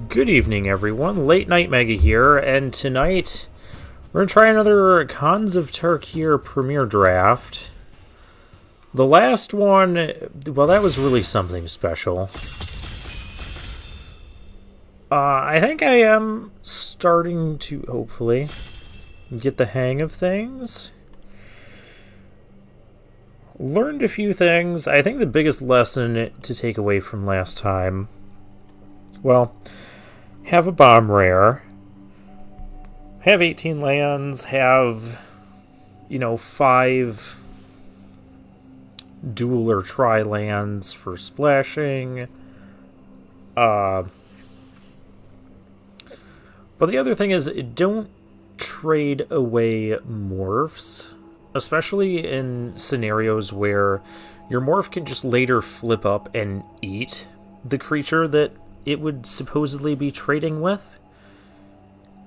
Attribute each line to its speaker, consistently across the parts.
Speaker 1: Good evening, everyone. Late Night Mega here, and tonight we're going to try another Cons of Tarkir Premier Draft. The last one, well, that was really something special. I think I am starting to, hopefully, get the hang of things. Learned a few things. I think the biggest lesson to take away from last time, well, have a bomb rare, have 18 lands, have, 5 dual or tri lands for splashing. But the other thing is, don't trade away morphs, especially in scenarios where your morph can just later flip up and eat the creature that it would supposedly be trading with.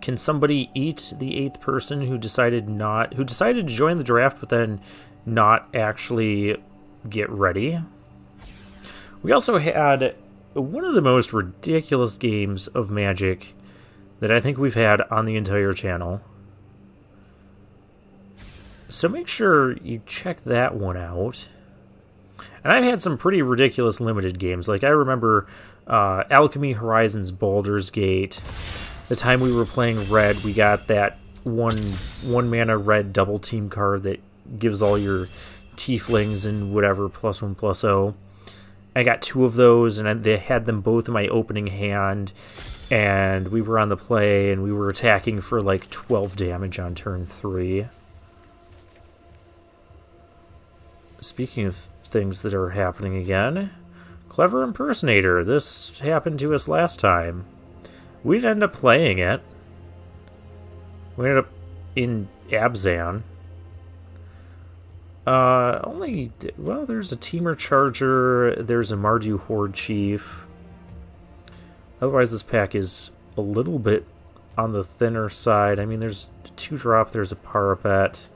Speaker 1: Can somebody eat the 8th person who decided to join the draft but then not actually get ready? We also had one of the most ridiculous games of Magic that I think we've had on the entire channel. So make sure you check that one out. And I've had some pretty ridiculous limited games. Like, I remember Alchemy Horizons Baldur's Gate. The time we were playing red, we got that one mana red double team card that gives all your tieflings and whatever +1/+0. I got 2 of those, and they had them both in my opening hand. And we were on the play, and we were attacking for like 12 damage on turn 3. Speaking of things that are happening again, Clever Impersonator. This happened to us last time. We didn't end up playing it. We ended up in Abzan. Well, there's a Teamer Charger, there's a Mardu Horde Chief. Otherwise, this pack is a little bit on the thinner side. I mean, there's a 2-drop, there's a Parapet,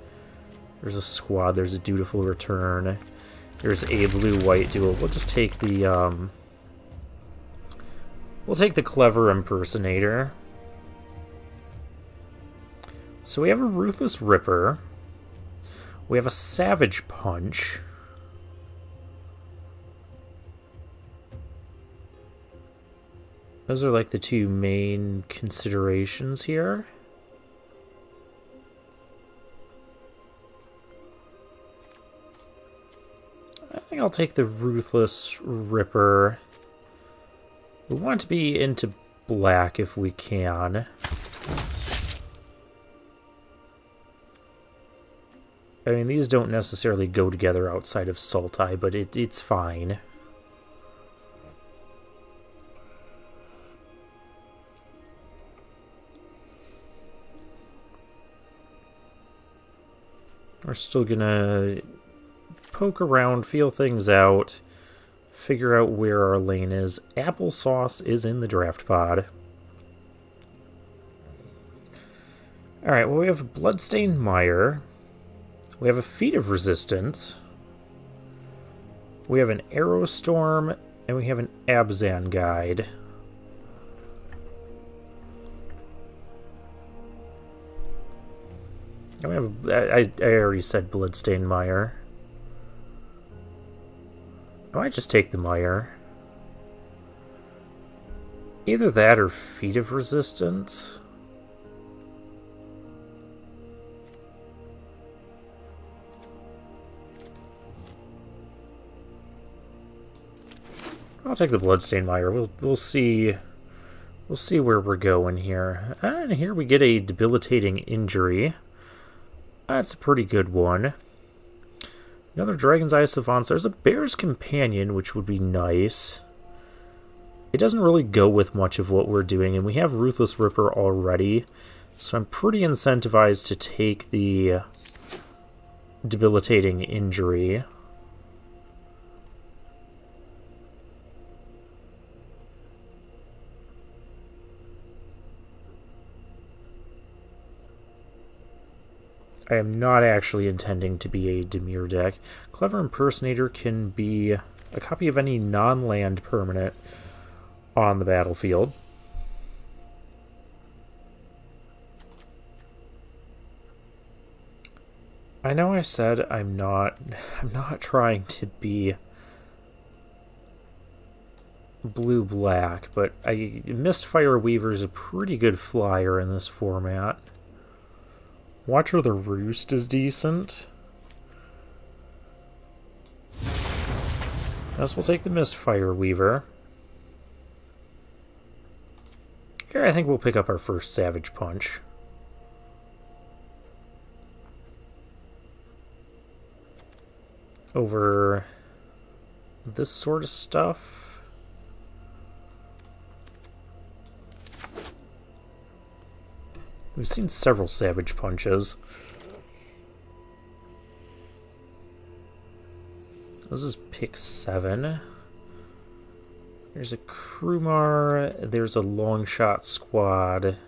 Speaker 1: there's a Squad, there's a Dutiful Return, there's a blue-white duel. We'll just take the, we'll take the Clever Impersonator. So we have a Ruthless Ripper. We have a Savage Punch. Those are like the 2 main considerations here. I think I'll take the Ruthless Ripper. We want to be into black if we can. I mean, these don't necessarily go together outside of Sultai, but it's fine. We're still gonna poke around, feel things out, figure out where our lane is. Applesauce is in the draft pod. Alright, well, we have a Bloodstained Mire. We have a Feat of Resistance. We have an Aerostorm, and we have an Abzan Guide. I already said Bloodstained Mire. I might just take the Mire. Either that or Feat of Resistance. I'll take the Bloodstained Mire. We'll see where we're going here. And here we get a Debilitating Injury. That's a pretty good one. Another Dragon's Eye Savants. There's a Bear's Companion, which would be nice. It doesn't really go with much of what we're doing, and we have Ruthless Ripper already, so I'm pretty incentivized to take the Debilitating Injury. I am not actually intending to be a Dimir deck. Clever Impersonator can be a copy of any non-land permanent on the battlefield. I know I said I'm not trying to be blue-black, but Mistfire Weaver is a pretty good flyer in this format. Watcher the Roost is decent. Guess we'll take the Mistfire Weaver. Here I think we'll pick up our first Savage Punch. Over this sort of stuff. We've seen several Savage Punches. This is pick 7. There's a Krumar, there's a Long Shot Squad.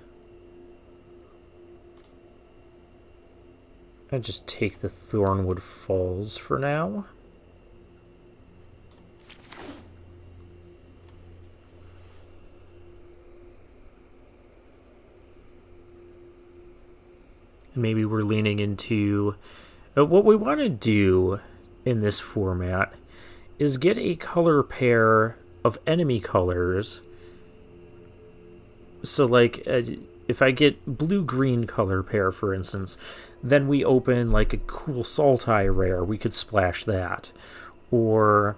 Speaker 1: I just take the Thornwood Falls for now. Maybe we're leaning into what we want to do in this format is get a color pair of enemy colors. So like if I get blue-green color pair, for instance, then we open like a cool Sultai rare, we could splash that. Or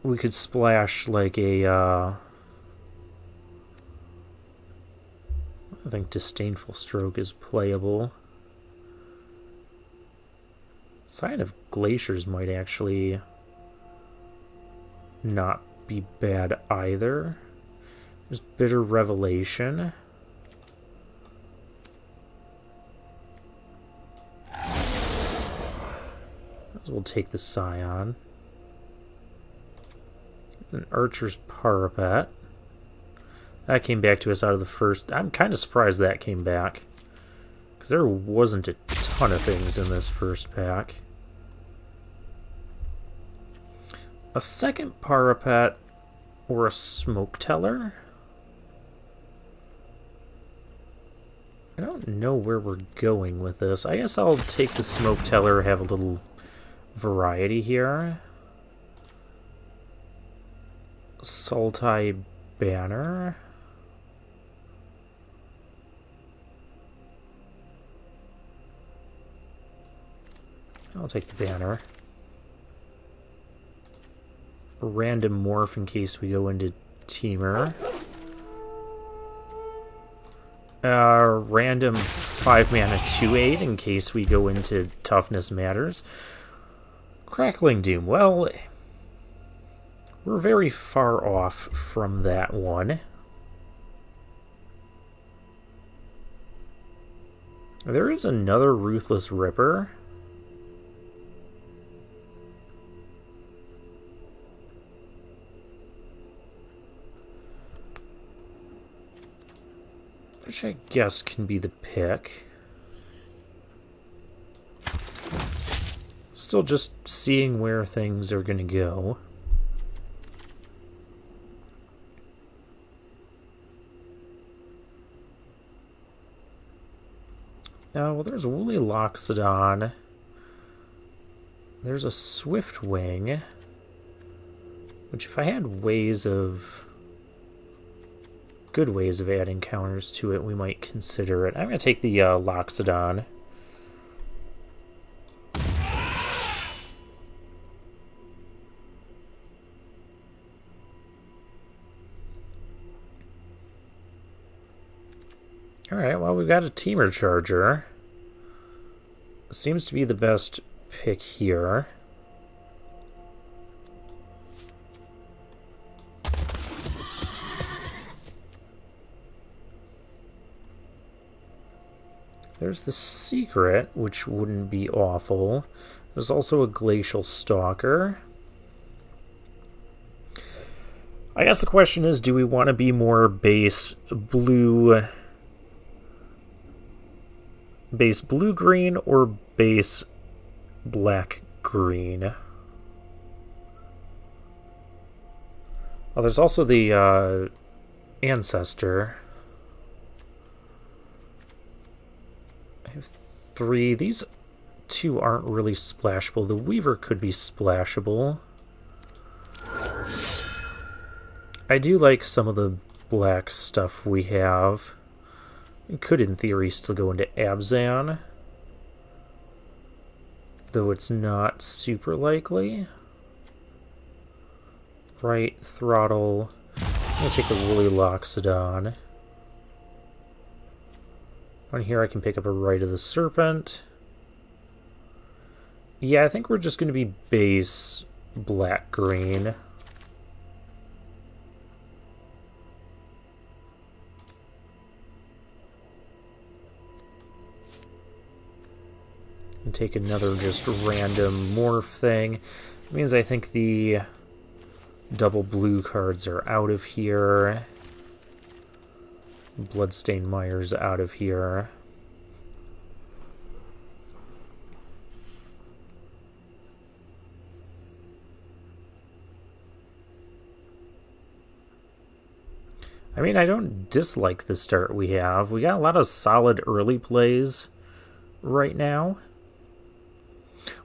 Speaker 1: we could splash like a I think Disdainful Stroke is playable. Sign of Glaciers might actually not be bad either. There's Bitter Revelation. We'll take the Scion. An Archer's Parapet. That came back to us out of the first. I'm kind of surprised that came back, because there wasn't a ton of things in this first pack. A second Parapet or a Smoke Teller? I don't know where we're going with this. I guess I'll take the Smoke Teller, have a little variety here. Sultai Banner. I'll take the banner. A random morph in case we go into Teamer. Random 5-mana 2/8 in case we go into Toughness Matters. Crackling Doom. Well, we're very far off from that one. There is another Ruthless Ripper. Which I guess can be the pick. Still just seeing where things are going to go. Well, there's a Woolly Loxodon. There's a Swiftwing. Which, if I had ways of... good ways of adding counters to it, we might consider it. I'm going to take the Loxodon. Alright, well, we've got a Teamer Charger. Seems to be the best pick here. There's the Secret, which wouldn't be awful. There's also a Glacial Stalker. I guess the question is, do we want to be more base blue-green or base black-green? Oh, there's also the Ancestor. I have 3. These two aren't really splashable. The Weaver could be splashable. I do like some of the black stuff we have. It could, in theory, still go into Abzan, though it's not super likely. Right, Throttle. I'm going to take the Woolly Loxodon. On here I can pick up a Rite of the Serpent. Yeah, I think we're just going to be base black-green. And take another just random morph thing. It means I think the double blue cards are out of here. Bloodstained Mire's out of here. I mean, I don't dislike the start we have. We got a lot of solid early plays right now,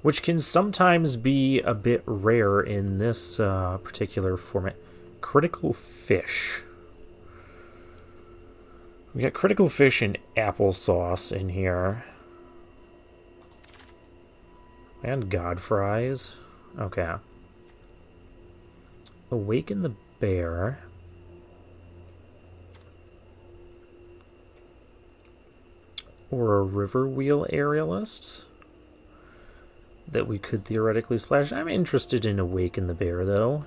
Speaker 1: which can sometimes be a bit rare in this particular format. Critical Fish. We got Critical Fish and Applesauce in here. And Godfries. Okay. Awaken the Bear. Or a River Wheel Aerialist that we could theoretically splash. I'm interested in Awaken the Bear, though.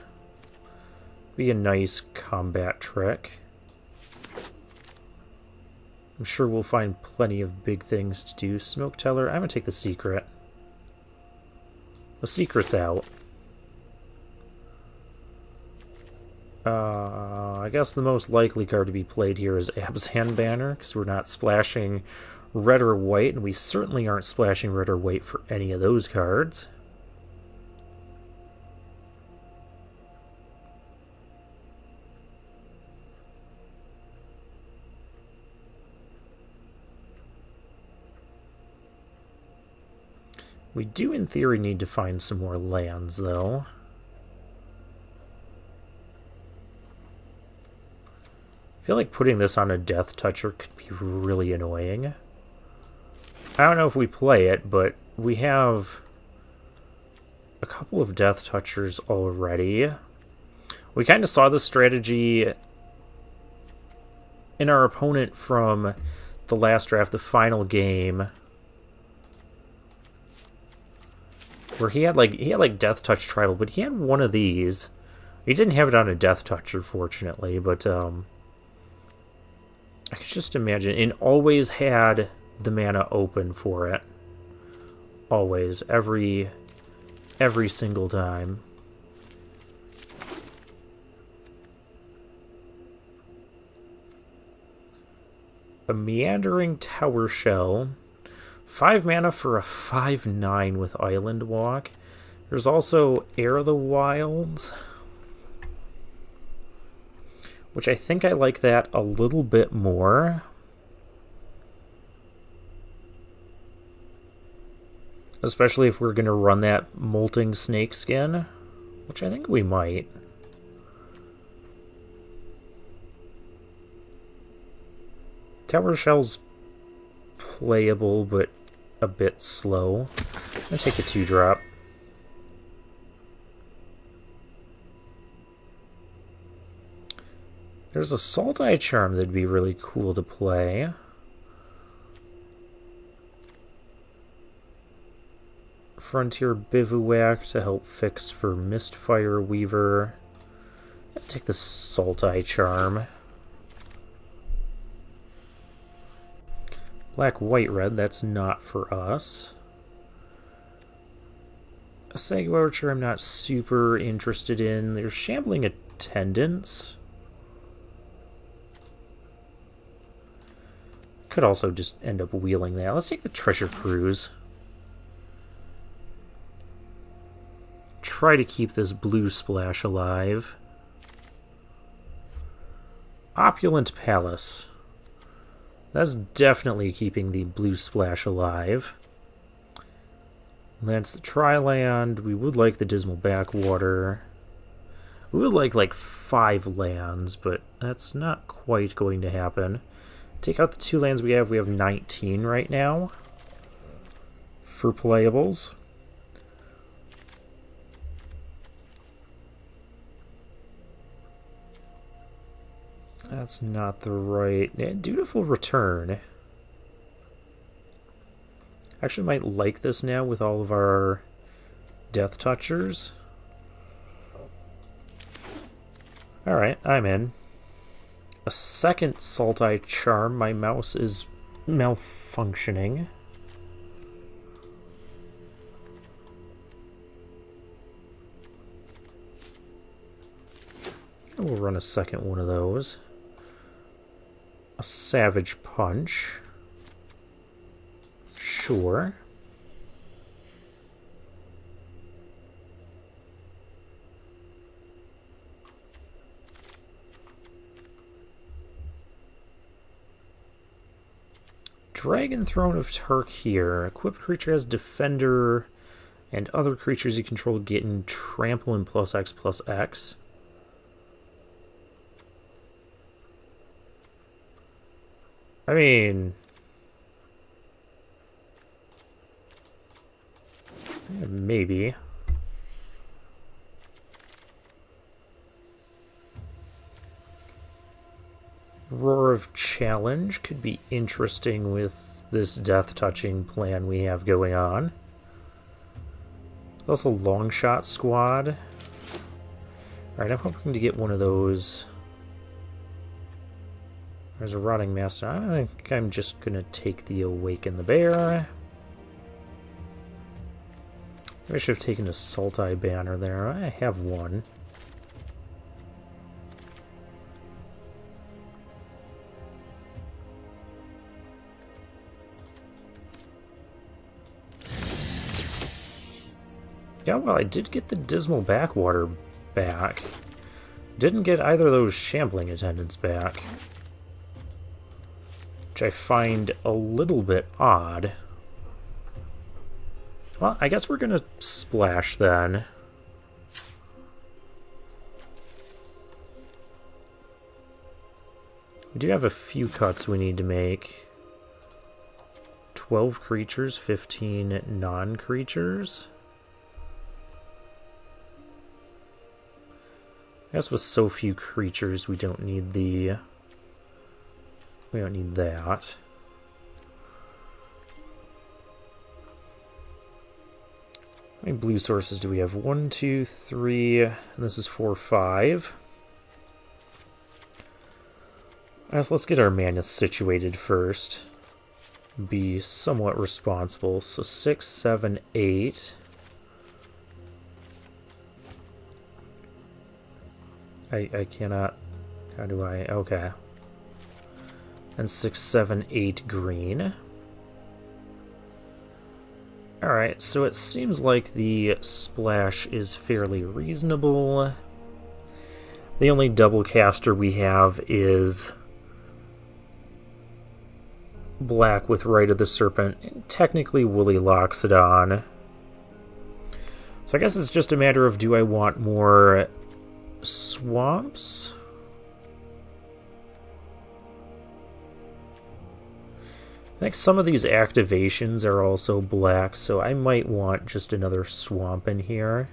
Speaker 1: Be a nice combat trick. I'm sure we'll find plenty of big things to do. Smoke Teller. I'm going to take the Secret. The Secret's out. I guess the most likely card to be played here is Abzan Banner, because we're not splashing red or white, and we certainly aren't splashing red or white for any of those cards. We do, in theory, need to find some more lands, though. I feel like putting this on a Death Toucher could be really annoying. I don't know if we play it, but we have a couple of Death Touchers already. We kind of saw this strategy in our opponent from the last draft, the final game, where he had like Death Touch Tribal, but he had one of these. He didn't have it on a Death Toucher, fortunately, but I could just imagine, and always had the mana open for it. Always, every single time. A Meandering Tower Shell. 5 mana for a 5/9 with Island Walk. There's also Air of the Wilds, which I think I like that a little bit more. Especially if we're going to run that Molting Snakeskin, which I think we might. Tower Shell's playable, but a bit slow. I'm going to take a 2-drop. There's a Salt-Eye Charm that'd be really cool to play. Frontier Bivouac to help fix for Mistfire Weaver. I'll take the Salt-Eye Charm. Black, white, red, that's not for us. A Sago Archer I'm not super interested in. There's Shambling Attendants. Could also just end up wheeling that. Let's take the Treasure Cruise. Try to keep this blue splash alive. Opulent Palace. That's definitely keeping the blue splash alive. That's the Tri-Land. We would like the Dismal Backwater. We would like 5 lands, but that's not quite going to happen. Take out the 2 lands we have 19 right now for playables. That's not the right... Dutiful Return. Actually might like this now with all of our Death Touchers. Alright, I'm in. A second Sultai Charm. My mouse is malfunctioning. We'll run a second one of those. A Savage Punch. Sure. Dragon Throne of Tarkir. Equipped creature has Defender, and other creatures you control get in Trample and +X/+X. I mean... maybe. Roar of Challenge could be interesting with this death touching plan we have going on. Also Long Shot Squad. Alright, I'm hoping to get one of those. There's a Rotting Master. I think I'm just gonna take the Awaken the Bear. I should have taken a Sultai banner there. I have one. Yeah, well, I did get the Dismal Backwater back. Didn't get either of those Shambling Attendants back. Which I find a little bit odd. Well, I guess we're gonna splash then. We do have a few cuts we need to make. 12 creatures, 15 non-creatures. I guess with so few creatures, we don't need the... we don't need that. How many blue sources do we have? 1, 2, 3, and this is 4, 5. Let's get our mana situated first. Be somewhat responsible. So 6, 7, 8. I cannot... how do I... okay. And 6, 7, 8 green. Alright, so it seems like the splash is fairly reasonable. The only double caster we have is black with Rite of the Serpent, and technically Woolly Loxodon. So I guess it's just a matter of, do I want more swamps? I think some of these activations are also black, so I might want just another swamp in here.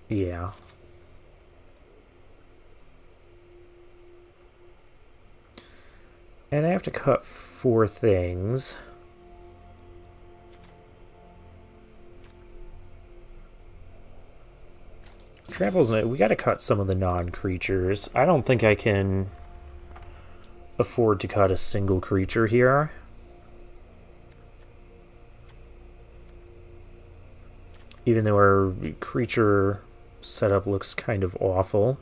Speaker 1: Yeah. And I have to cut 4 things. Trample's... we gotta cut some of the non-creatures. I don't think I can afford to cut a single creature here. Even though our creature setup looks kind of awful.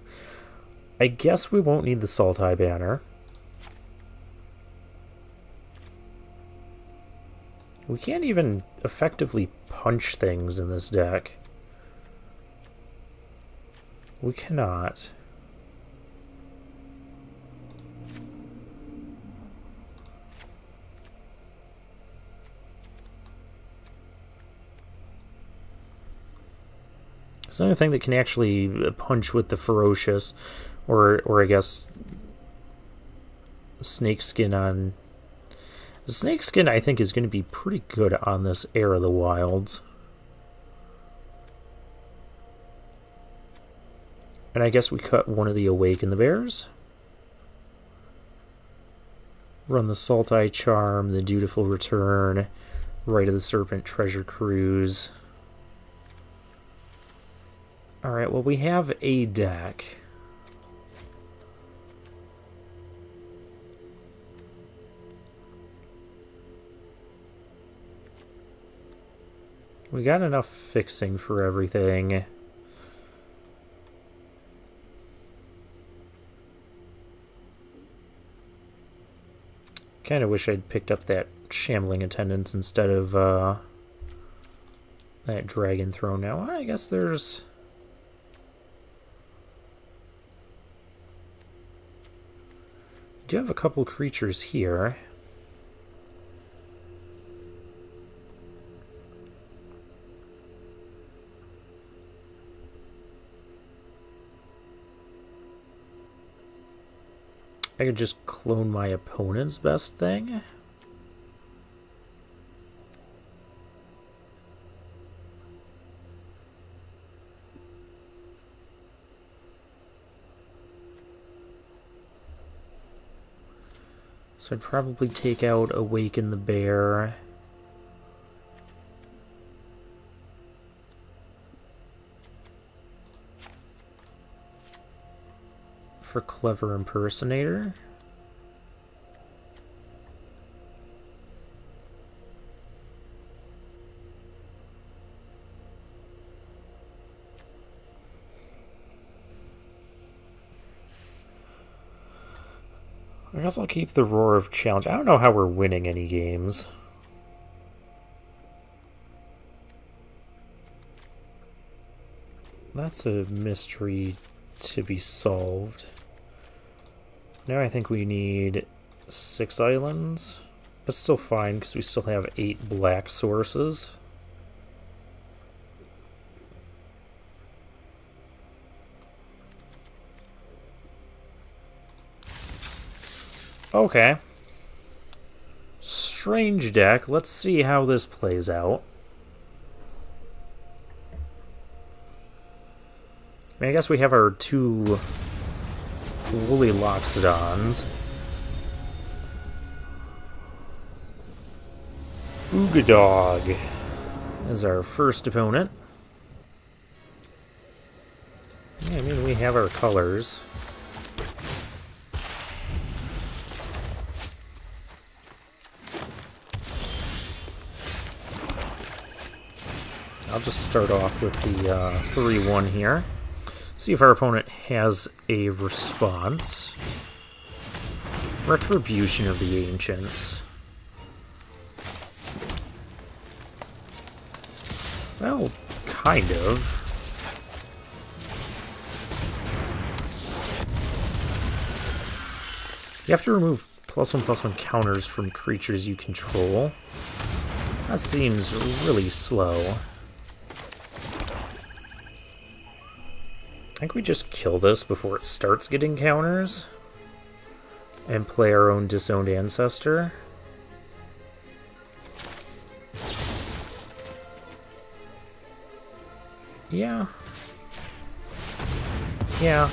Speaker 1: I guess we won't need the Sultai banner. We can't even effectively punch things in this deck. We cannot. It's another thing that can actually punch with the ferocious, or I guess Snakeskin on... Snakeskin, I think, is going to be pretty good on this Heir of the Wilds. And I guess we cut one of the Awaken the Bears. Run the Salt Eye Charm, the Dutiful Return, Rite of the Serpent Treasure Cruise. Alright, well, we have a deck. We got enough fixing for everything. Kind of wish I'd picked up that Shambling Attendance instead of that Dragon Throne now. I guess there's... I do have a couple creatures here. I could just clone my opponent's best thing. So I'd probably take out Awaken the Bear. For Clever Impersonator. I guess I'll keep the Roar of Challenge. I don't know how we're winning any games. That's a mystery to be solved. Now I think we need 6 islands. That's still fine because we still have 8 black sources. Okay. Strange deck. Let's see how this plays out. I mean, I guess we have our 2 Woolly Loxodons. Oogadog is our first opponent. Yeah, I mean, we have our colors. I'll just start off with the 3-1 here. See if our opponent has a response. Retribution of the Ancients. Well, kind of. You have to remove +1/+1 counters from creatures you control. That seems really slow. I think we just kill this before it starts getting counters and play our own Disowned Ancestor. Yeah. Yeah.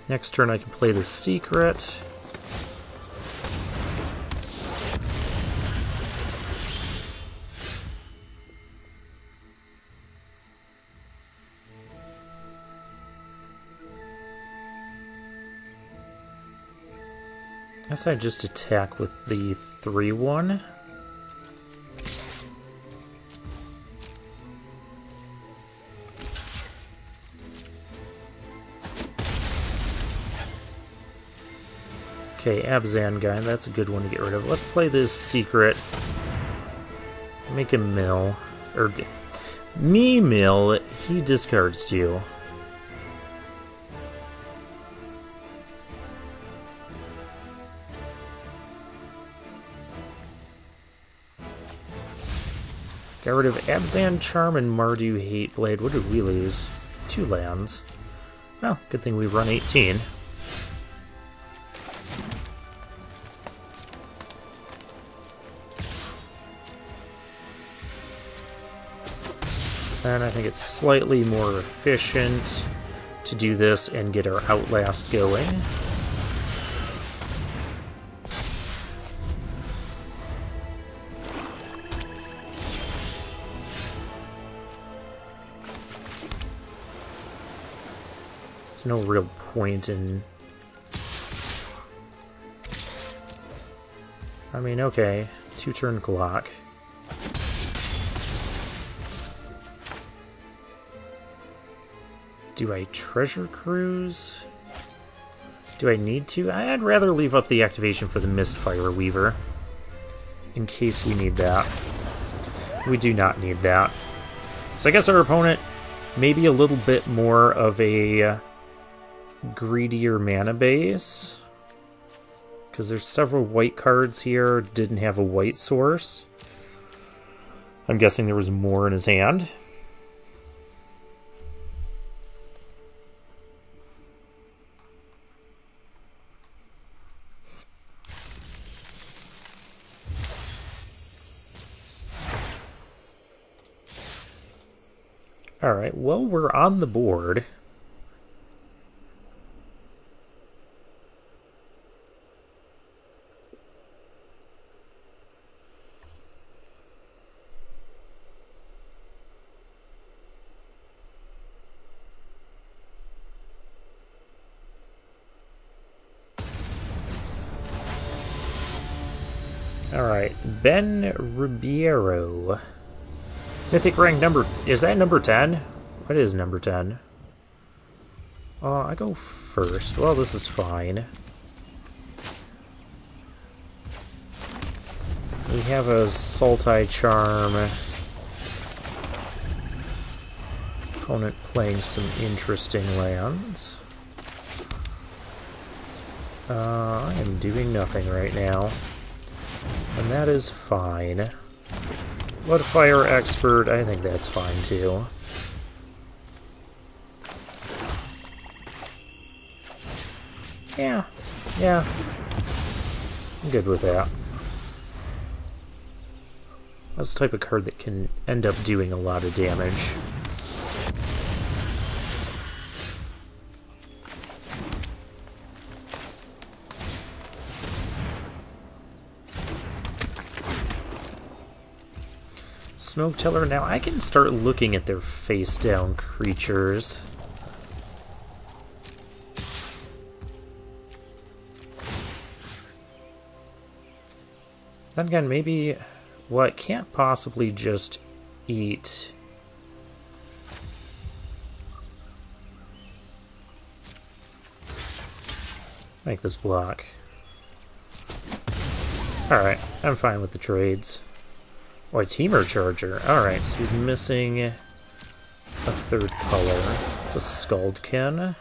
Speaker 1: Next turn I can play the Secret. I guess I just attack with the 3-1. Okay, Abzan guy, that's a good one to get rid of. Let's play this Secret. Make him mill. Or, me mill, he discards to you. Got rid of Abzan Charm and Mardu Hate Blade. What did we lose? 2 lands. Well, good thing we run 18. And I think it's slightly more efficient to do this and get our Outlast going. There's no real point in... I mean, okay, 2-turn clock. Do I treasure cruise? Do I need to? I'd rather leave up the activation for the Mistfire Weaver, in case we need that. We do not need that. So I guess our opponent maybe a little bit more of a greedier mana base, because there's several white cards here, didn't have a white source. I'm guessing there was more in his hand. Alright, well, we're on the board. Alright, Ben Ribeiro. Mythic rank number... Is that number 10? What is number 10? I go first. Well, this is fine. We have a Sultai Charm. Opponent playing some interesting lands. I am doing nothing right now. And that is fine. Bloodfire Expert, I think that's fine too. Yeah, I'm good with that. That's the type of card that can end up doing a lot of damage. Smoke Teller, now I can start looking at their face-down creatures. Then again, maybe... Well, it can't possibly just eat... Make this block. Alright, I'm fine with the trades. Oh, a Teamer Charger. Alright, so he's missing a third color. It's a Skuldkin.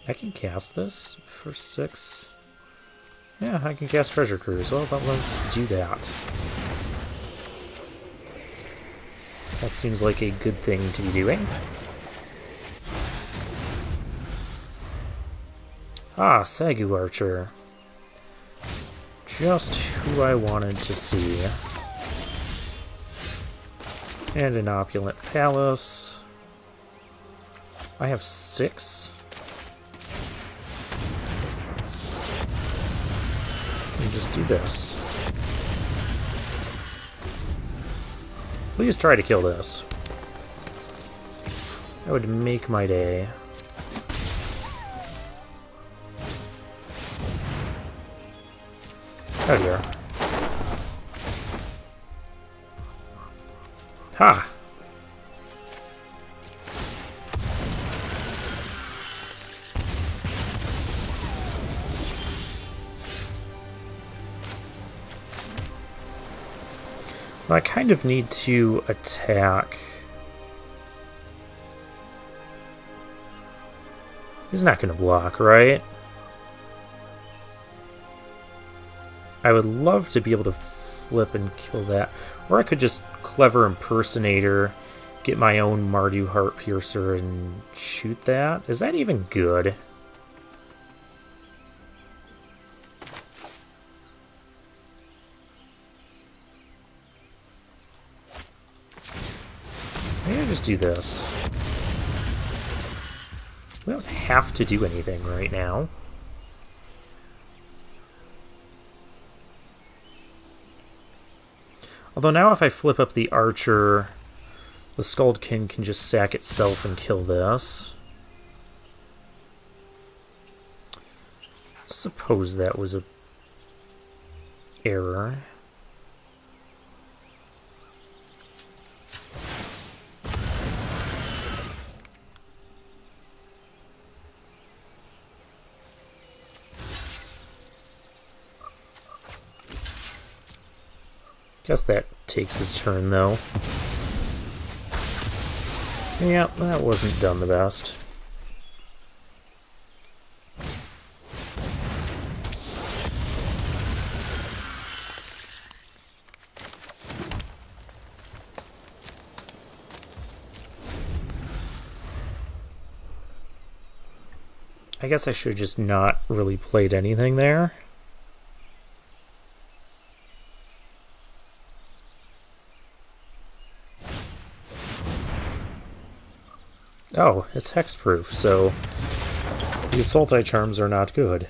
Speaker 1: I can cast this for 6. Yeah, I can cast Treasure Cruise. Well, but let's do that. That seems like a good thing to be doing. Ah, Sagu Archer. Just who I wanted to see. And an Opulent Palace. I have 6. And just do this. Please try to kill this. That would make my day. Oh dear. Ha! Well, I kind of need to attack. He's not going to block, right? I would love to be able to flip and kill that. Or I could just Clever Impersonator, get my own Mardu Heart Piercer, and shoot that. Is that even good? Maybe I just do this. We don't have to do anything right now. Although now if I flip up the Archer, the Snakeskin can just sack itself and kill this. Suppose that was a error. Guess that takes his turn, though. Yeah, that wasn't done the best. I guess I should have just not really played anything there. Oh, it's hexproof, so the Assault Eye Charms are not good.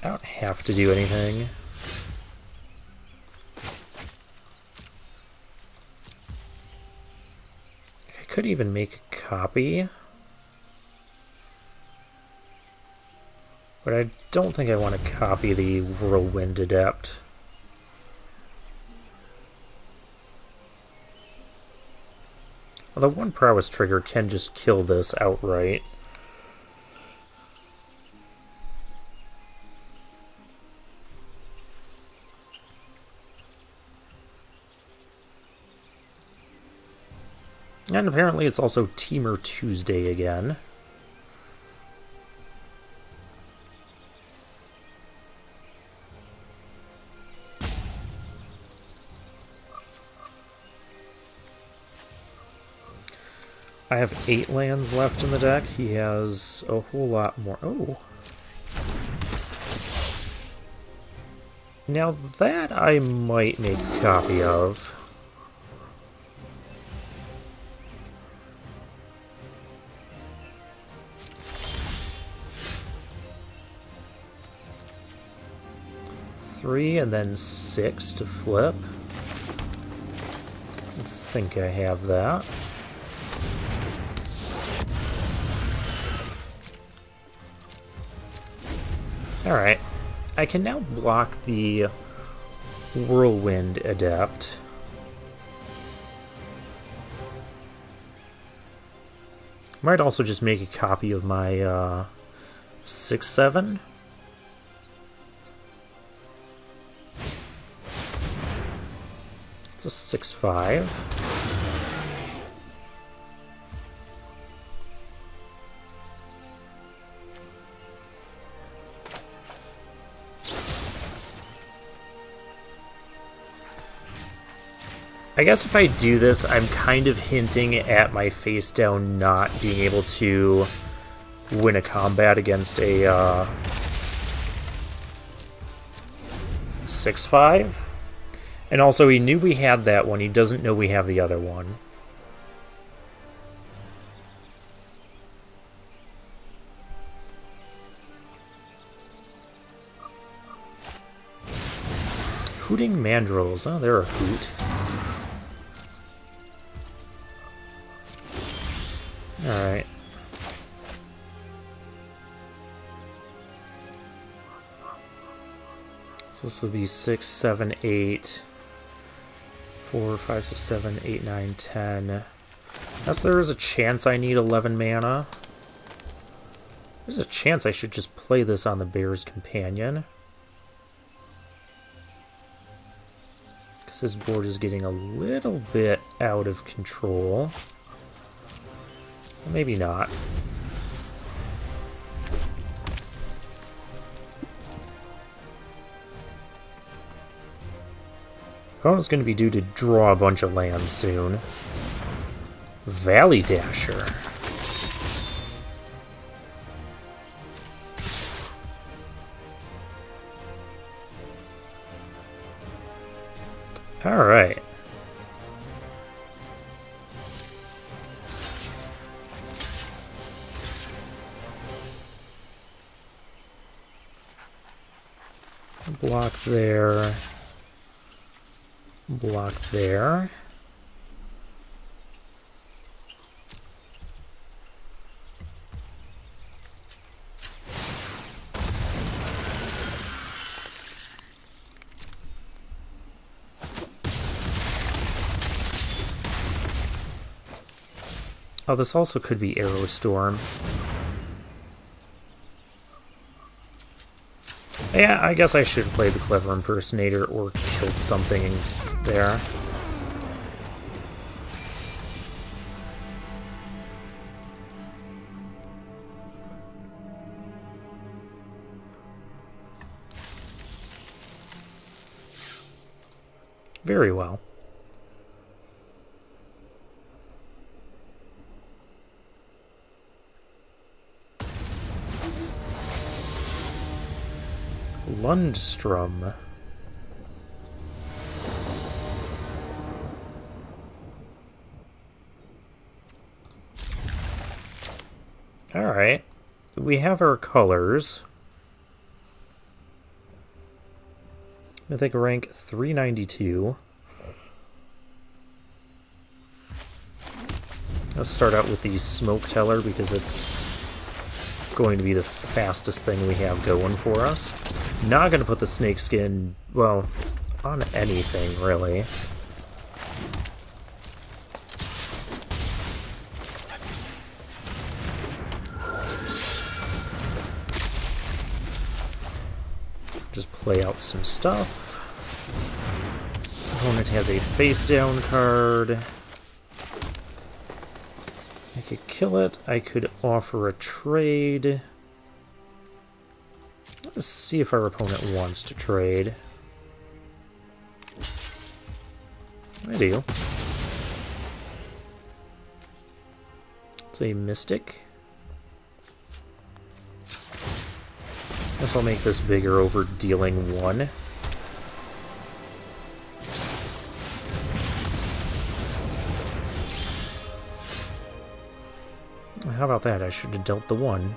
Speaker 1: I don't have to do anything. I could even make a copy. But I don't think I want to copy the Whirlwind Adept. Although one prowess trigger can just kill this outright. And apparently it's also Teamer Tuesday again. I have 8 lands left in the deck. He has a whole lot more. Oh. Now that I might make a copy of. Three and then 6 to flip. I think I have that. Alright, I can now block the Whirlwind Adept. Might also just make a copy of my 6/7. It's a 6/5. I guess if I do this, I'm kind of hinting at my face down not being able to win a combat against a 6/5. And also, he knew we had that one. He doesn't know we have the other one. Hooting Mandrills. Oh, they're a hoot. Alright. So this will be 6, 7, 8. 4, 5, 6, 7, 8, 9, 10. Unless there is a chance I need 11 mana. There's a chance I should just play this on the Bear's Companion. Because this board is getting a little bit out of control. Maybe not. Opponent's going to be due to draw a bunch of land soon. Valley Dasher. Alright. Block there. Block there. Oh, this also could be Arrow Storm. Yeah, I guess I should play the Clever Impersonator or killed something there. Very well. Lundstrom. Alright. We have our colors. Mythic rank 392. Let's start out with the Smoke Teller because it's going to be the fastest thing we have going for us. Not going to put the Snakeskin, well, on anything, really. Just play out some stuff. Opponent has a face-down card. I could kill it. I could offer a trade. Let's see if our opponent wants to trade. I do. It's a Mystic. Guess I'll make this bigger over dealing 1. How about that? I should have dealt the 1.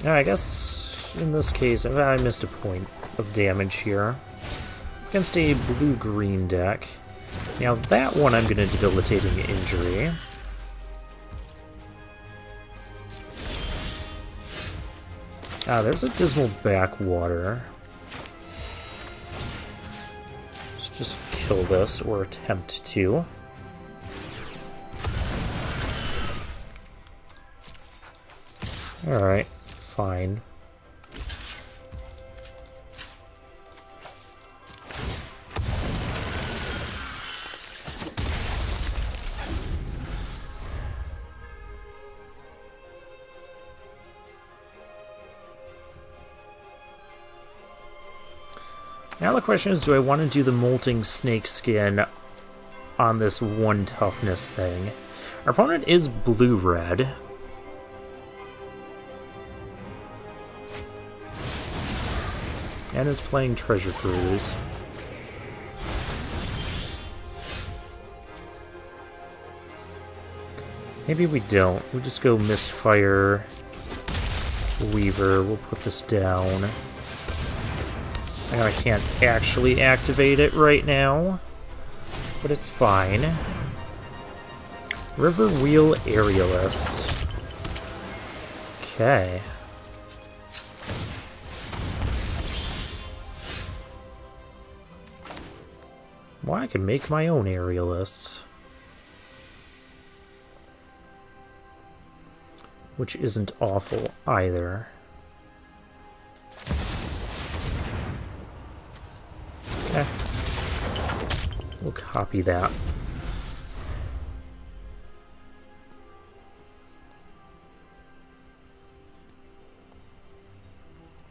Speaker 1: I guess in this case, I missed a point of damage here. Against a blue-green deck. Now that one I'm going to Debilitating Injury. There's a Dismal Backwater. Let's just kill this, or attempt to. Alright, fine. Now the question is, do I want to do the Molting Snakeskin on this 1 toughness thing? Our opponent is blue-red. And is playing Treasure Cruise. Maybe we don't. We just go Mistfire, Weaver. We'll put this down. I can't actually activate it right now, but it's fine. River Wheel Aerialists. Okay. Well, I can make my own Aerialists. Which isn't awful either. We'll copy that.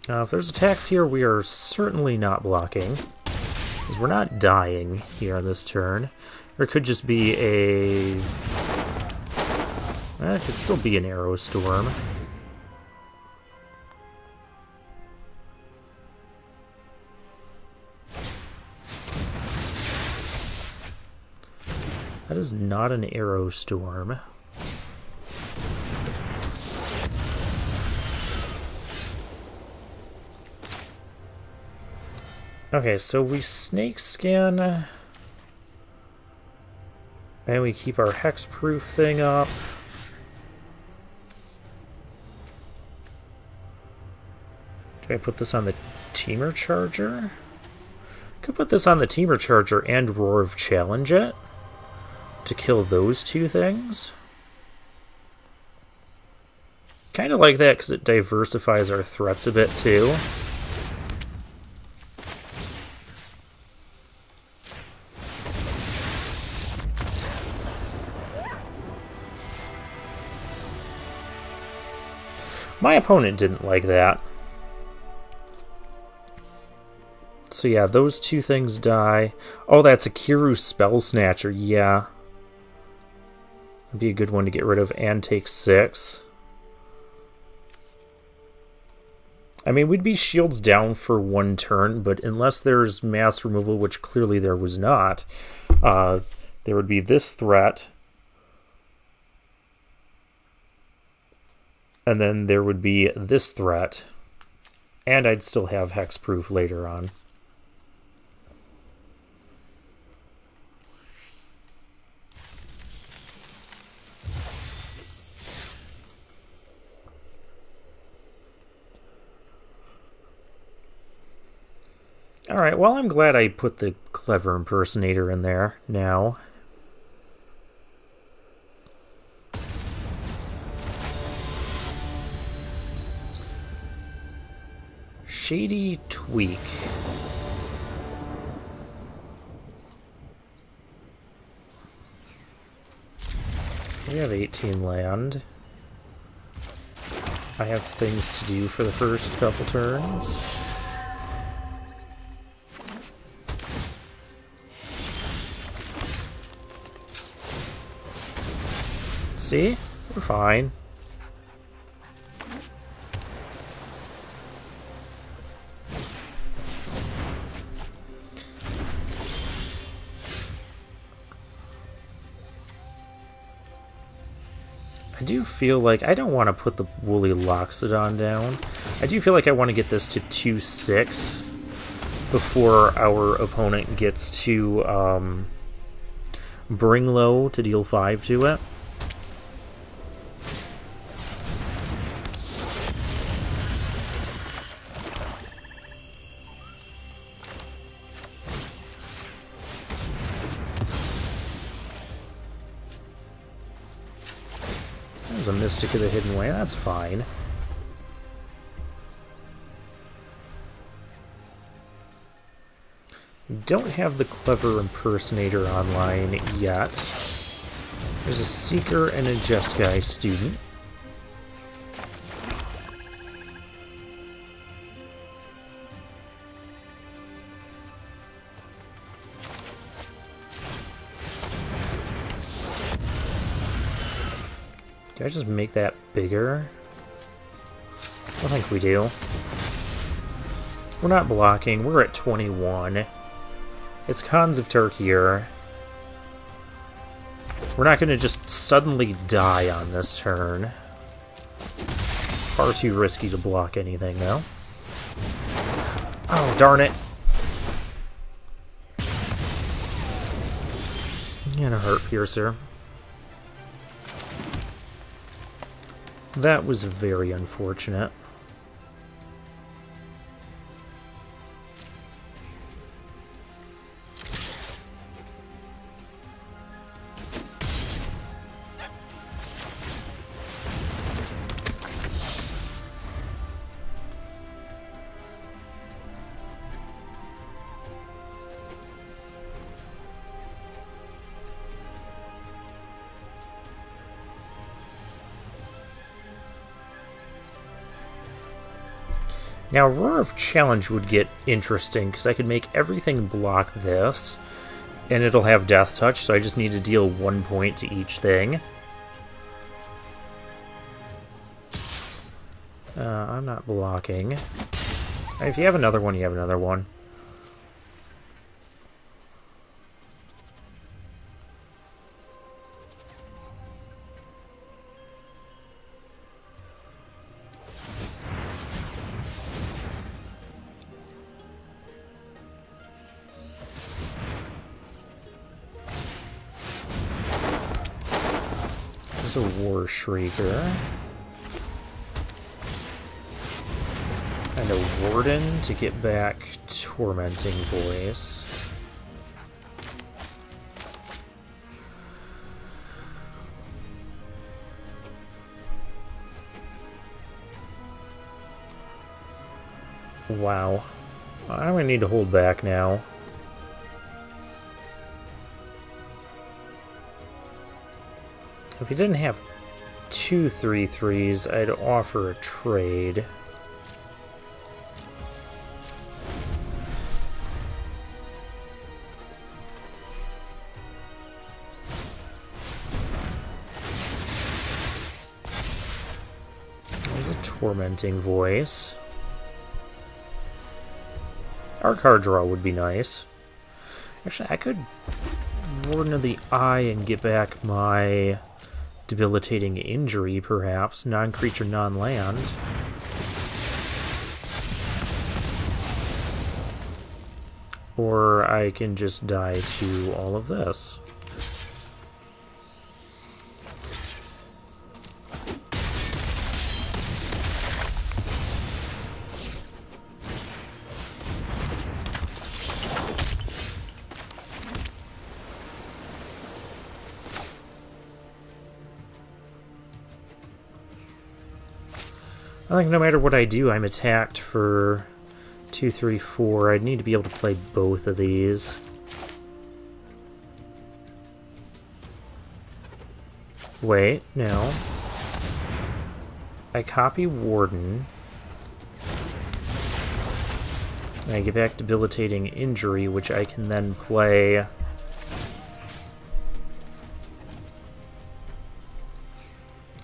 Speaker 1: Now, if there's attacks here, we are certainly not blocking, because we're not dying here on this turn. There could just be a... it could still be an arrow storm. That is not an arrow storm. Okay, so we Snakeskin, and we keep our hexproof thing up. Do I put this on the Teamer Charger? Could put this on the Teamer Charger and Roar of Challenge it to kill those two things. Kind of like that because it diversifies our threats a bit too. My opponent didn't like that. So yeah, those two things die. Oh, that's a Kiru Spell Snatcher. Yeah. That'd be a good one to get rid of and take 6. I mean, we'd be shields down for 1 turn, but unless there's mass removal, which clearly there was not, there would be this threat. And then there would be this threat. And I'd still have hexproof later on. Alright, well, I'm glad I put the Clever Impersonator in there now. Shady Tweak. We have 18 land. I have things to do for the first couple turns. See? We're fine. I do feel like I don't want to put the Woolly Loxodon down. I do feel like I want to get this to 2-6 before our opponent gets to bring low to deal 5 to it. There's a Mystic of the Hidden Way, that's fine. Don't have the Clever Impersonator online yet. There's a Seeker and a Jeskai student. Did I just make that bigger? I don't think we do. We're not blocking. We're at 21. It's Khans of Tarkir. We're not going to just suddenly die on this turn. Far too risky to block anything, though. Oh, darn it. And a Heart Piercer. That was very unfortunate. Now, Roar of Challenge would get interesting, because I could make everything block this, and it'll have Death Touch, so I just need to deal 1 point to each thing. I'm not blocking. If you have another one, you have another one. There's a War Shrieker. And a Warden to get back Tormenting Voice. Wow. I'm gonna need to hold back now. If he didn't have 2 3/3s, I'd offer a trade. There's a Tormenting Voice. Our card draw would be nice. Actually, I could Warden of the Eye and get back my Debilitating Injury, perhaps. Non-creature, non-land. Or I can just die to all of this. I think no matter what I do, I'm attacked for 2, 3, 4. I'd need to be able to play both of these. Wait, no. I copy Warden. And I get back Debilitating Injury, which I can then play. I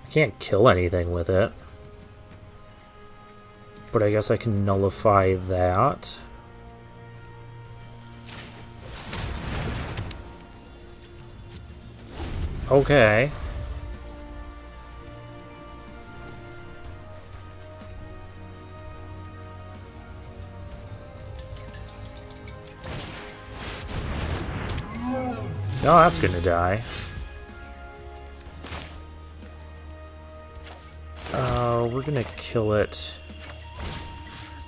Speaker 1: can't kill anything with it. But I guess I can nullify that. Okay. Oh, that's gonna die. We're gonna kill it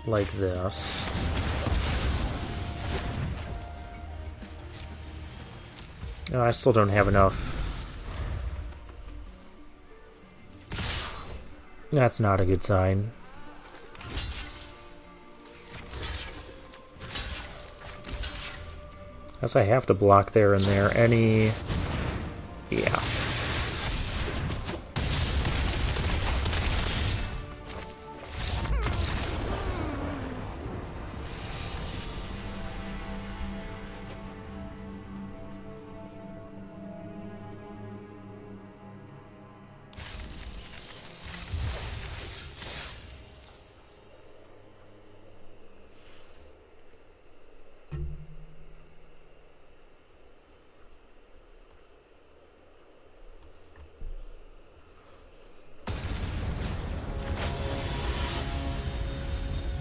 Speaker 1: like this. No, I still don't have enough. That's not a good sign. Guess I have to block there and there. Any... yeah.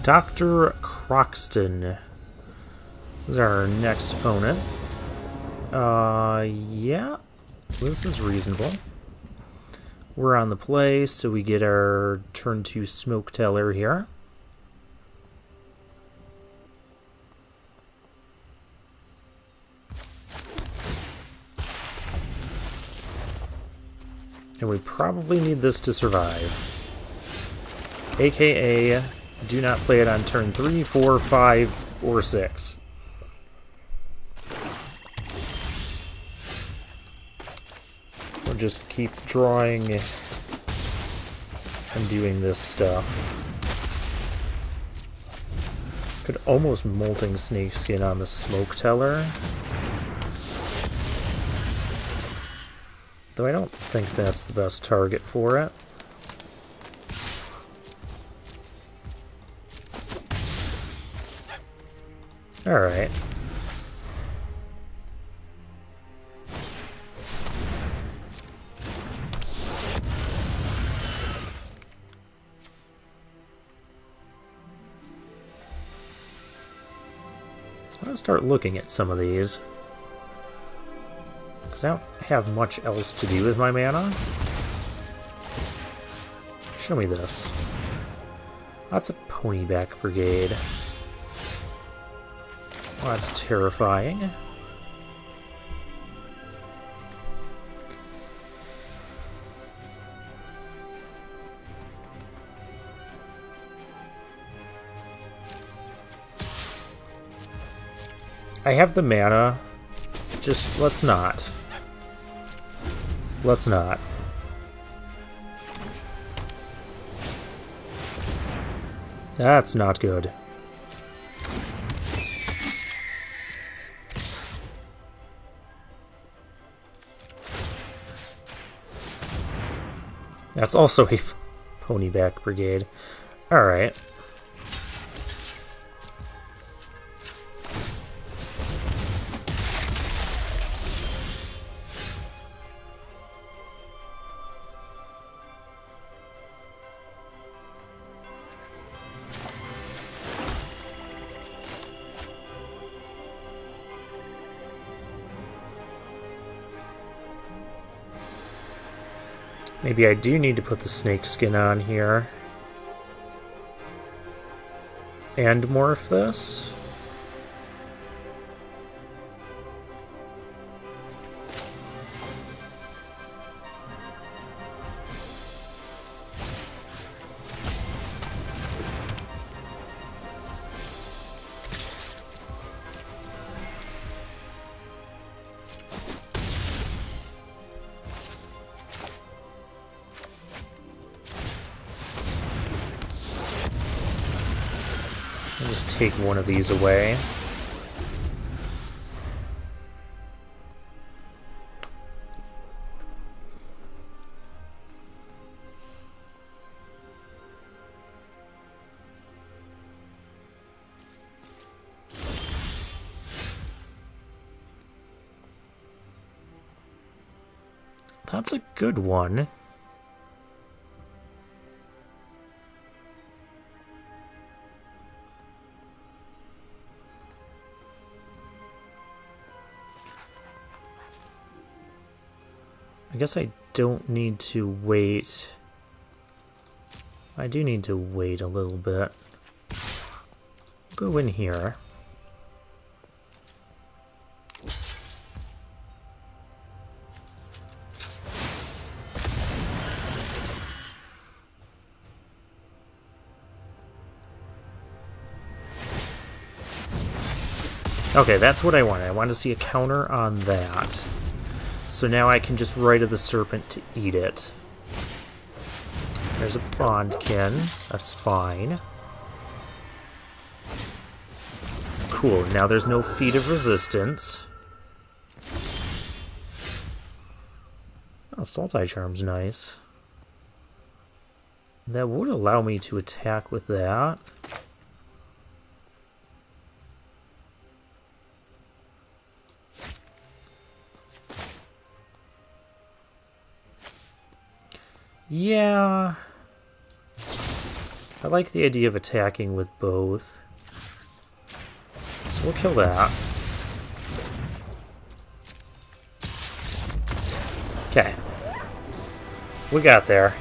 Speaker 1: Dr. Croxton is our next opponent. Yeah, this is reasonable. We're on the play, so we get our turn 2 Smoke Teller here. And we probably need this to survive. AKA... do not play it on turn 3, 4, 5, or 6. Or just keep drawing and doing this stuff. Could almost molting snakeskin on the smoke teller. Though I don't think that's the best target for it. Alright. I'm gonna start looking at some of these. Because I don't have much else to do with my mana. Show me this. That's a ponyback brigade. Well, that's terrifying. I have the mana. Just let's not. Let's not. That's not good. That's also a ponyback brigade. Alright. Maybe I do need to put the snakeskin on here. And morph this. Just take one of these away. That's a good one. I guess I don't need to wait. I do need to wait a little bit. Go in here. Okay, that's what I wanted. I wanted to see a counter on that. So now I can just Rite of the Serpent to eat it. There's a Bondkin. That's fine. Cool, now there's no Feat of Resistance. Oh, Sultai Charm's nice. That would allow me to attack with that. Yeah, I like the idea of attacking with both. So we'll kill that. Okay. We got there.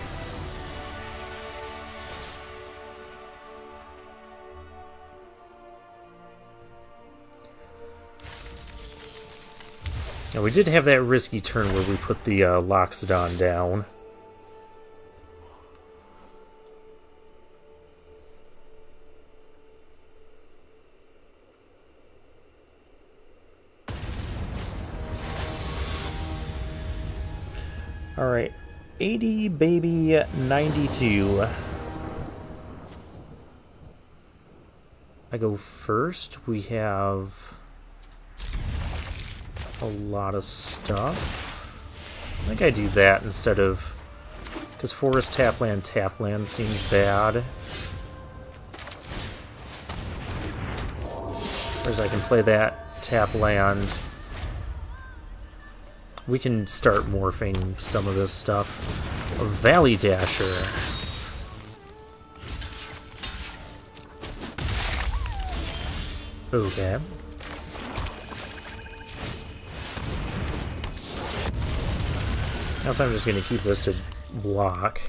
Speaker 1: Now we did have that risky turn where we put the Loxodon down. Alright, 80 baby 92. I go first. We have a lot of stuff. I think I do that instead of... because forest tapland seems bad. Whereas I can play that tapland. We can start morphing some of this stuff. A Valley Dasher. Okay. Now I'm just going to keep this to block.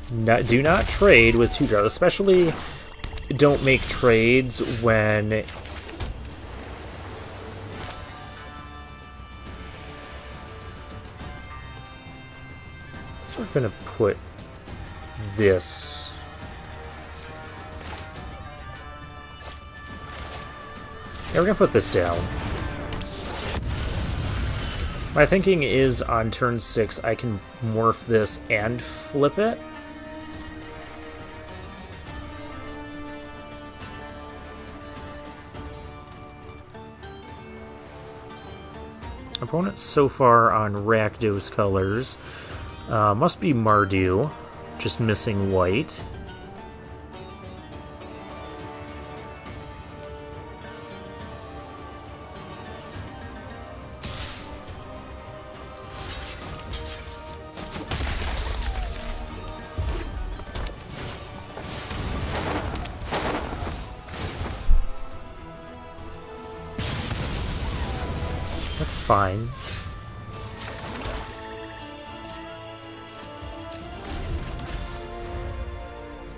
Speaker 1: Do not trade with 2 draws, especially don't make trades when so we're going to put this. Yeah, we're going to put this down. My thinking is on turn 6 I can morph this and flip it. Opponent so far on Rakdos colors. Must be Mardu, just missing white. That's fine.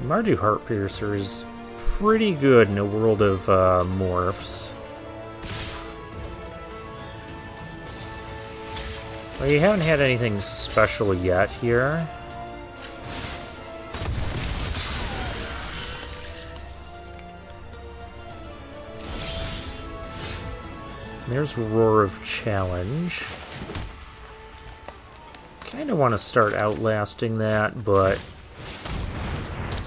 Speaker 1: Mardu Heartpiercer is pretty good in a world of morphs. Well, you haven't had anything special yet here. There's Roar of Challenge. Kinda want to start outlasting that, but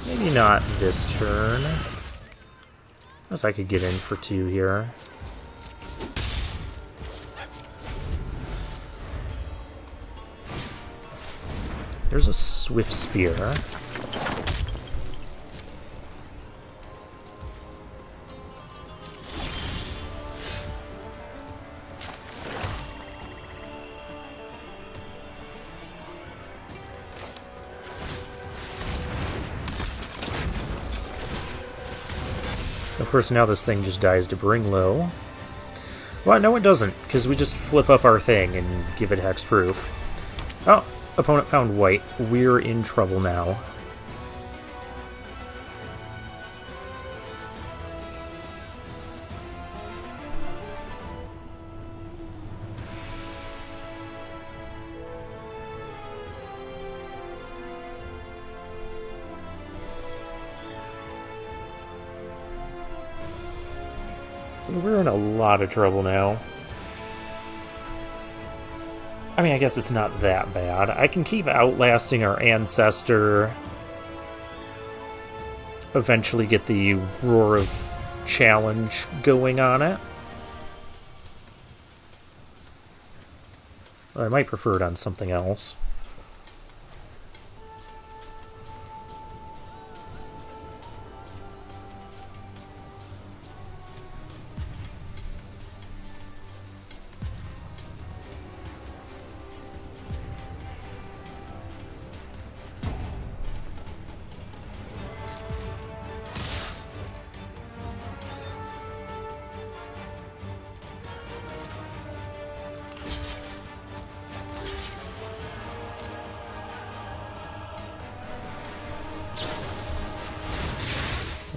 Speaker 1: maybe not this turn. Unless I could get in for 2 here. There's a Swift Spear. Of course, now this thing just dies to bring low. Well, no it doesn't, because we just flip up our thing and give it hexproof. Oh, opponent found white. We're in trouble now. We're in a lot of trouble now. I mean, I guess it's not that bad. I can keep outlasting our ancestor. Eventually get the Roar of Challenge going on it. I might prefer it on something else.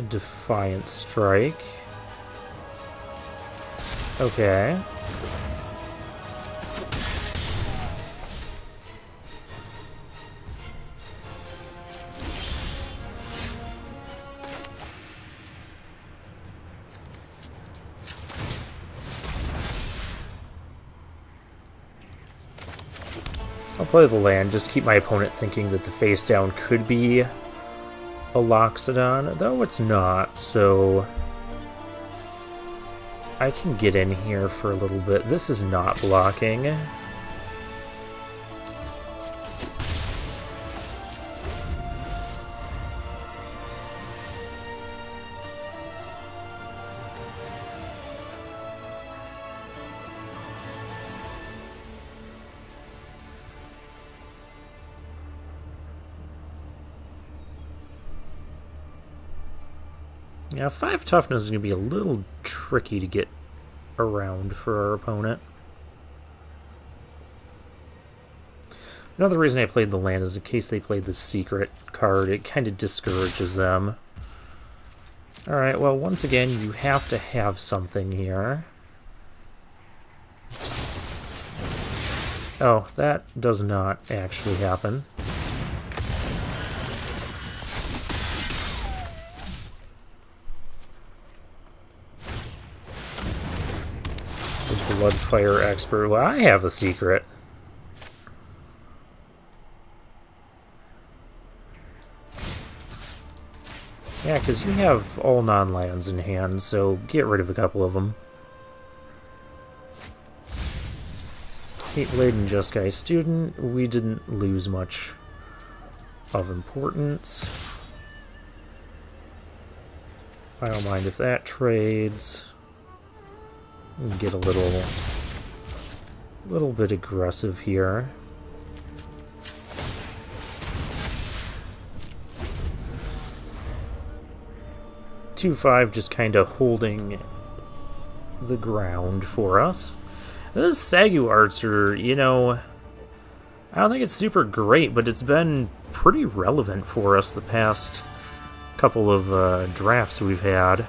Speaker 1: Defiant Strike. Okay. I'll play the land, just keep my opponent thinking that the face down could be a Loxodon, though it's not, so I can get in here for a little bit. This is not blocking. Yeah, 5 toughness is going to be a little tricky to get around for our opponent. Another reason I played the land is in case they played the secret card, it kind of discourages them. Alright, well, once again, you have to have something here. Oh, that does not actually happen. Bloodfire expert. Well, I have a secret. Yeah, because you have all non-lands in hand, so get rid of a couple of them. Hate-laden Jeskai student. We didn't lose much of importance. I don't mind if that trades. Get a little bit aggressive here. 2-5 just kind of holding the ground for us. This Sagu Archer, you know, I don't think it's super great, but it's been pretty relevant for us the past couple of drafts we've had.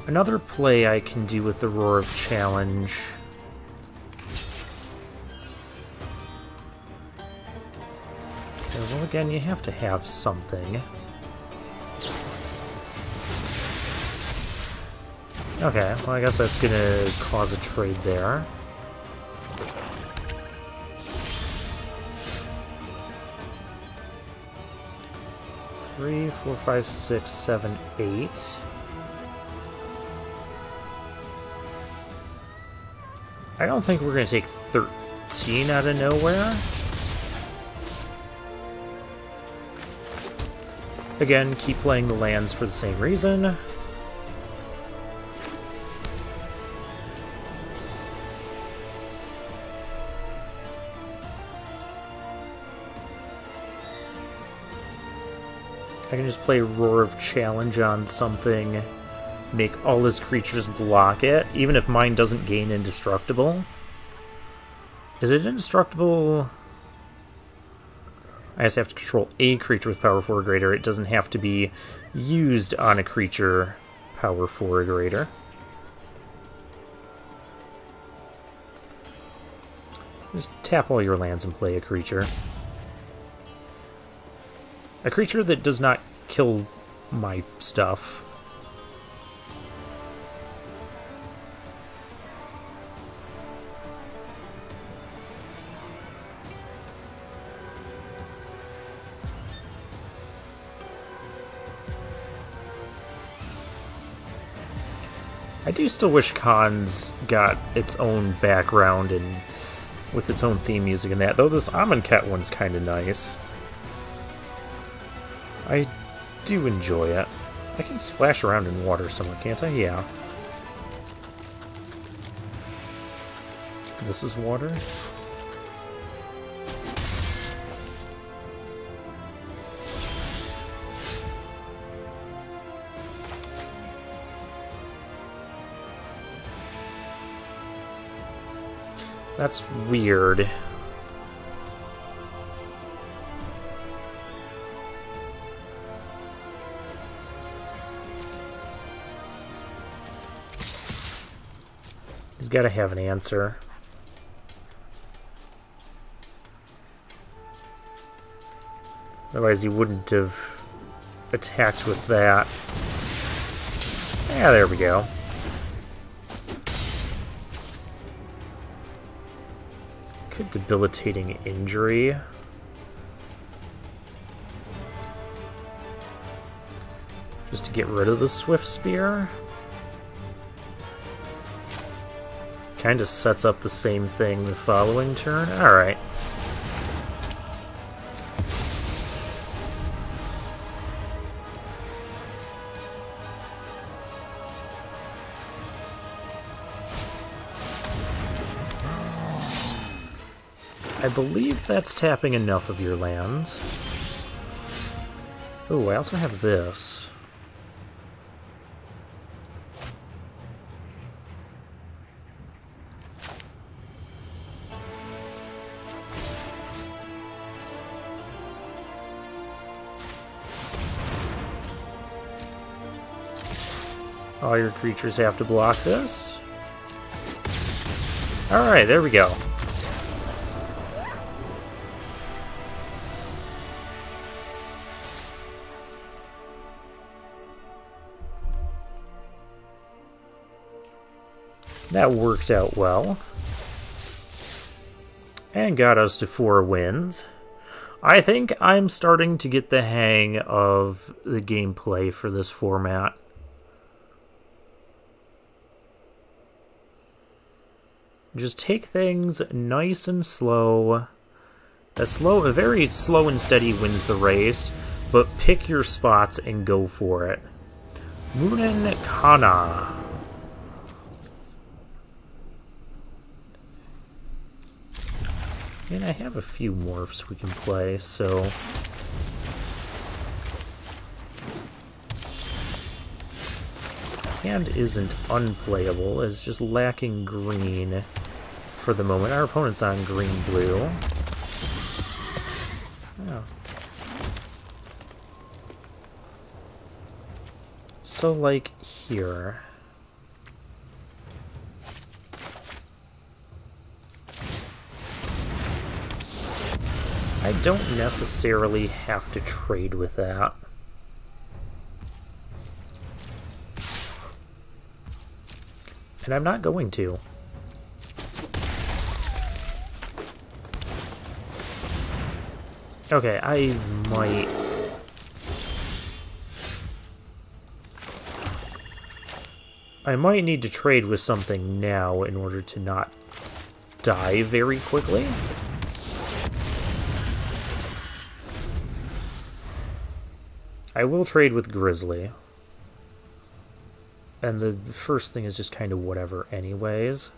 Speaker 1: Another play I can do with the Roar of Challenge. Well, again, you have to have something. Okay, well, I guess that's gonna cause a trade there. Three, 4, 5, 6, 7, 8. I don't think we're going to take 13 out of nowhere. Again, keep playing the lands for the same reason. I can just play Roar of Challenge on something. Make all his creatures block it, even if mine doesn't gain indestructible. Is it indestructible? I just have to control a creature with power 4 or greater. It doesn't have to be used on a creature power 4 or greater. Just tap all your lands and play a creature. A creature that does not kill my stuff. I do still wish Khans got its own background and with its own theme music and that, though this Amonkhet one's kind of nice. I do enjoy it. I can splash around in water somewhat, can't I? Yeah. This is water. That's weird. He's got to have an answer. Otherwise he wouldn't have attacked with that. Yeah, there we go. Good debilitating injury. Just to get rid of the Swift Spear. Kind of sets up the same thing the following turn. Alright. I believe that's tapping enough of your lands. Oh, I also have this. All your creatures have to block this. Alright, there we go. That worked out well. And got us to 4 wins. I think I'm starting to get the hang of the gameplay for this format. Just take things nice and slow. A very slow and steady wins the race, but pick your spots and go for it. Munin Kana. And I have a few morphs we can play, so... Hand isn't unplayable, it's just lacking green for the moment. Our opponent's on green-blue. Oh. So, like, here... I don't necessarily have to trade with that. And I'm not going to. Okay, I might need to trade with something now in order to not die very quickly. I will trade with Grizzly. And the first thing is just kind of whatever anyways.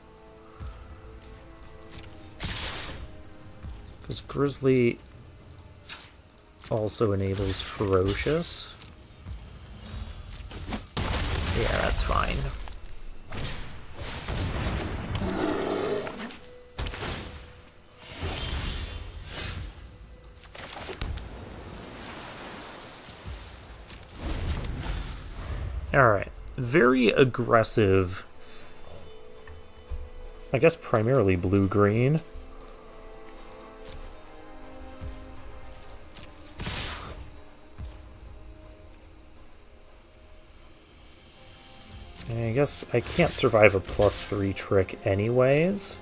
Speaker 1: Because Grizzly also enables Ferocious. Yeah, that's fine. Alright. Very aggressive. I guess primarily blue-green. I guess I can't survive a +3 trick anyways.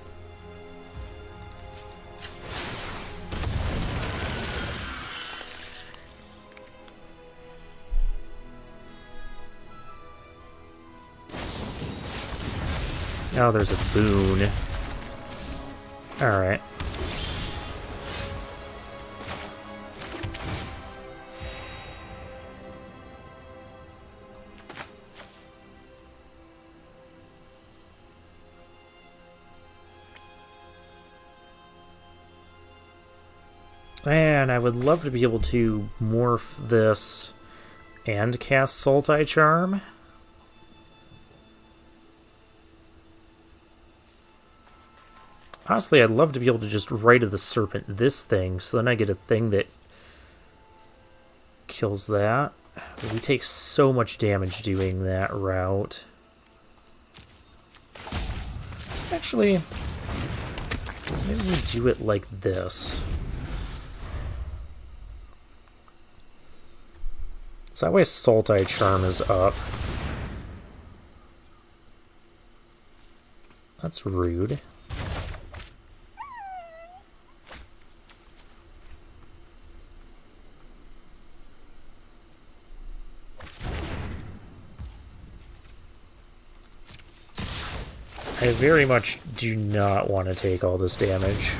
Speaker 1: Oh, there's a boon. Alright. Man, I would love to be able to morph this and cast Sultai Charm. Honestly, I'd love to be able to just Rite of the Serpent this thing, so then I get a thing that kills that. We take so much damage doing that route. Actually, maybe we do it like this. So that way Salt Eye Charm is up. That's rude. I very much do not want to take all this damage.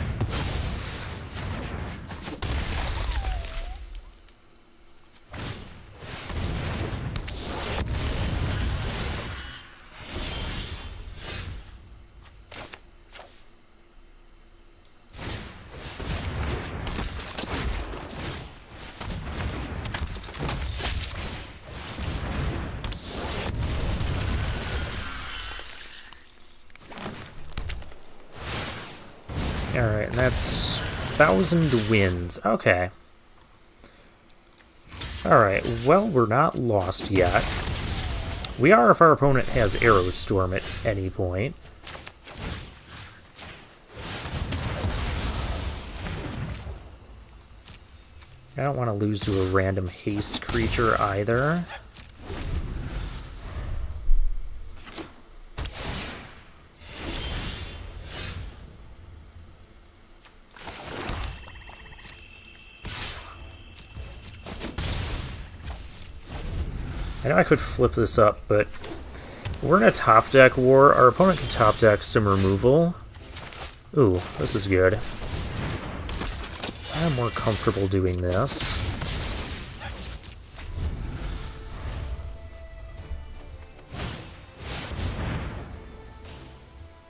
Speaker 1: Alright, and that's 1,000 wins. Okay. Alright, well, we're not lost yet. We are if our opponent has Arrow Storm at any point. I don't want to lose to a random haste creature either. I know I could flip this up, but we're in a top deck war. Our opponent can top deck some removal. Ooh, this is good. I'm more comfortable doing this.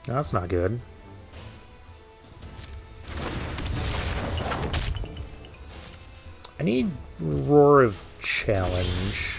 Speaker 1: No, that's not good. I need Roar of Challenge.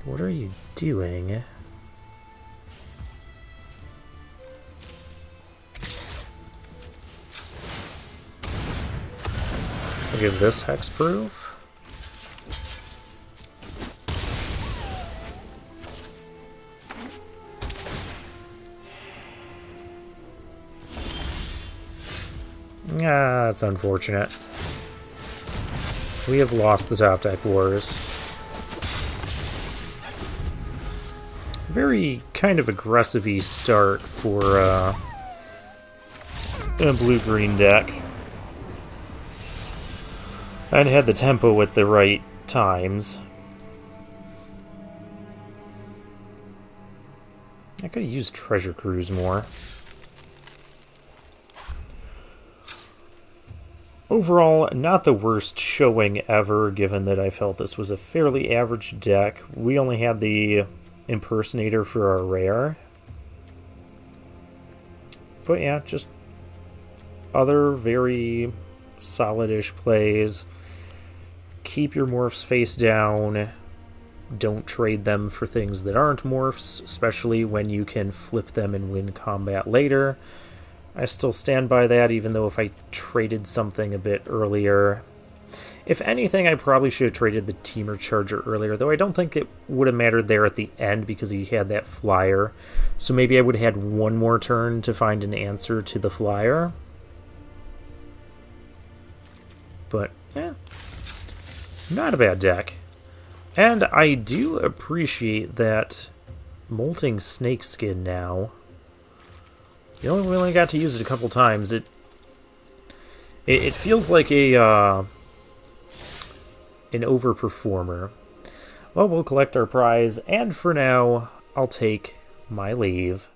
Speaker 1: What are you doing? So give this hexproof. Ah, that's unfortunate. We have lost the top deck wars. Very kind of aggressive-y start for a blue-green deck. I had the tempo at the right times. I could have used Treasure Cruise more. Overall, not the worst showing ever, given that I felt this was a fairly average deck. We only had the Impersonator for our rare. But yeah, just other very solid-ish plays. Keep your morphs face down. Don't trade them for things that aren't morphs, especially when you can flip them and win combat later. I still stand by that, even though if I traded something a bit earlier... If anything, I probably should have traded the Teamer Charger earlier, though I don't think it would have mattered there at the end because he had that flyer. So maybe I would have had one more turn to find an answer to the flyer. But, yeah, not a bad deck. And I do appreciate that Molting Snakeskin now. We only got to use it a couple times. It feels like a an overperformer. Well, we'll collect our prize, and for now, I'll take my leave.